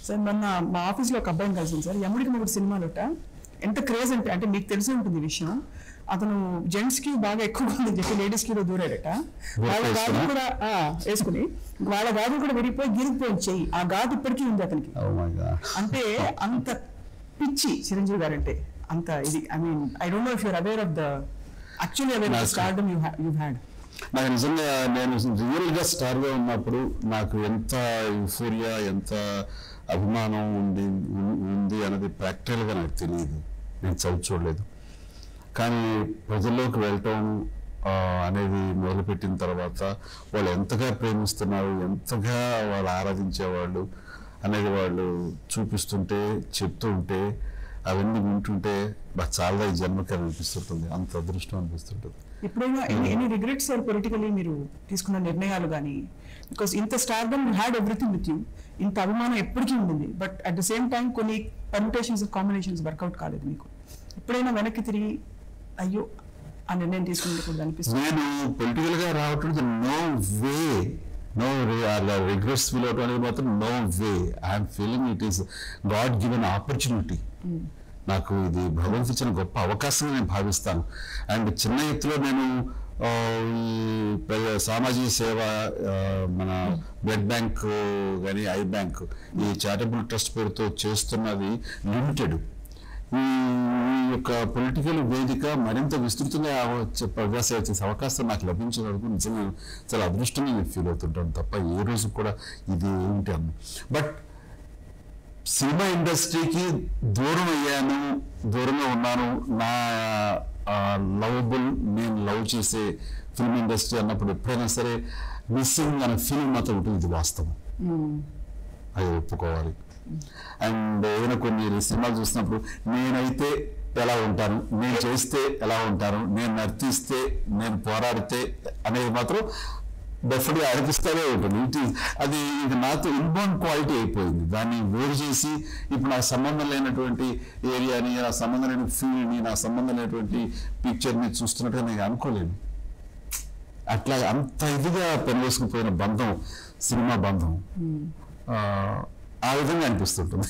Sir మొన్న మా ఆఫీస్లో ఒక అబ్బాయిని కలిసింది సార్. యముడికి మొగుడు సినిమాలోట ఎంత క్రేజ్ అంటే మీకు తెలిసి ఉంటుంది ఈ విషయం. అతను జెంట్స్ కి బాగా ఎక్కువగా ఉందని చెప్పి లేడీస్ కి దూరాడట. వాళ్ళ గాజు కూడా వేసుకుని వాళ్ళ గాజు కూడా విరిగిపోయి గిరిగిపోయింది చెయ్యి. ఆ గాజు ఇప్పటికీ ఉంది అతనికి. అంటే అంత పిచ్చి చిరంజీవి గారు అంటే అంత ఇది. I mean I don't know if you're aware of the actually aware of stardom you had. నాకు నిజంగా నేను రియల్ గా స్టార్ గా ఉన్నప్పుడు నాకు ఎంత యూఫోరియా, ఎంత అభిమానం ఉంది అన్నది ప్రాక్టికల్ గా నాకు తెలియదు. నేను చదువు చూడలేదు. కానీ ప్రజల్లోకి వెళ్ళటం అనేది మొదలుపెట్టిన తర్వాత వాళ్ళు ఎంతగా ప్రేమిస్తున్నారు, ఎంతగా వాళ్ళు ఆరాధించేవాళ్ళు అనేది వాళ్ళు చూపిస్తుంటే, చెప్తూ ఉంటే, అవన్నీ వింటుంటే నాకు చాలా ఈ జన్మకి అనిపిస్తుంటుంది. అంత అదృష్టం అనిపిస్తుంటుంది. ఎప్పుడైనా ఎనీ రిగ్రెట్స్ సార్ పొలిటికలీ మీరు తీసుకున్న నిర్ణయాలు కానీ? బికాస్ ఇంత stardom you had everything with you, ఇంత అభిమానం ఎప్పటికీ ఉండింది. But at the same time కొన్ని పర్మిటేషన్స్ కాంబినేషన్స్ వర్కౌట్ కాలేదు మీకు. ఎప్పుడైనా వెనక్కి తిరిగి అయ్యో ఆ నిర్ణయం తీసుకుంటే అనిపిస్తుంది? నేను పొలిటికల్ గా రావటం నో రిగ్రెట్స్ ఫీల్ అవటం అనేది మాత్రం no way. I'm feeling it is God given opportunity. నాకు ఇది భగవంతు ఇచ్చిన గొప్ప అవకాశంగా నేను భావిస్తాను. అండ్ చిన్న ఎత్తులో నేను ఈ సామాజిక సేవ, మన బ్లడ్ బ్యాంక్ కానీ ఐ బ్యాంక్, ఈ చారిటబుల్ ట్రస్ట్ పేరుతో చేస్తున్నది లిమిటెడ్. ఈ యొక్క పొలిటికల్ వేదిక మరింత విస్తృతంగా ప్రజాసేవ చేసే అవకాశం నాకు లభించినందుకు నిజంగా చాలా అదృష్టంగా నేను ఫీల్ అవుతుంటాను తప్ప ఏ రోజు కూడా ఇది ఏమిటి అన్న. బట్ సినిమా ఇండస్ట్రీకి దూరం అయ్యాను, దూరంగా ఉన్నాను. నా లవబుల్, నేను లవ్ చేసే ఫిల్మ్ ఇండస్ట్రీ అన్నప్పుడు ఎప్పుడైనా సరే మిస్సింగ్ అనే ఫీలింగ్ మాత్రం ఉంటుంది. ఇది వాస్తవం, అది ఒప్పుకోవాలి. అండ్ ఏదైనా కొన్ని సినిమాలు చూసినప్పుడు నేనైతే ఎలా ఉంటాను, నేను చేస్తే ఎలా ఉంటాను, నేను నర్తిస్తే, నేను పోరాడితే అనేది మాత్రం డెఫినెట్గా అనిపిస్తూనే ఉంటుంది. అది ఇది నాతో ఇన్బోర్న్ క్వాలిటీ అయిపోయింది. దాన్ని వేరు చేసి ఇప్పుడు నాకు సంబంధం లేనటువంటి ఏరియాని, నా సంబంధం లేని ఫీల్డ్ని, నా సంబంధం లేనటువంటి పిక్చర్ని చూస్తున్నట్టుగా నేను అనుకోలేను. అట్లా అంత ఇదిగా పెనవేసుకుపోయిన బంధం సినిమా బంధం ఆ విధంగా అనిపిస్తుంటుంది.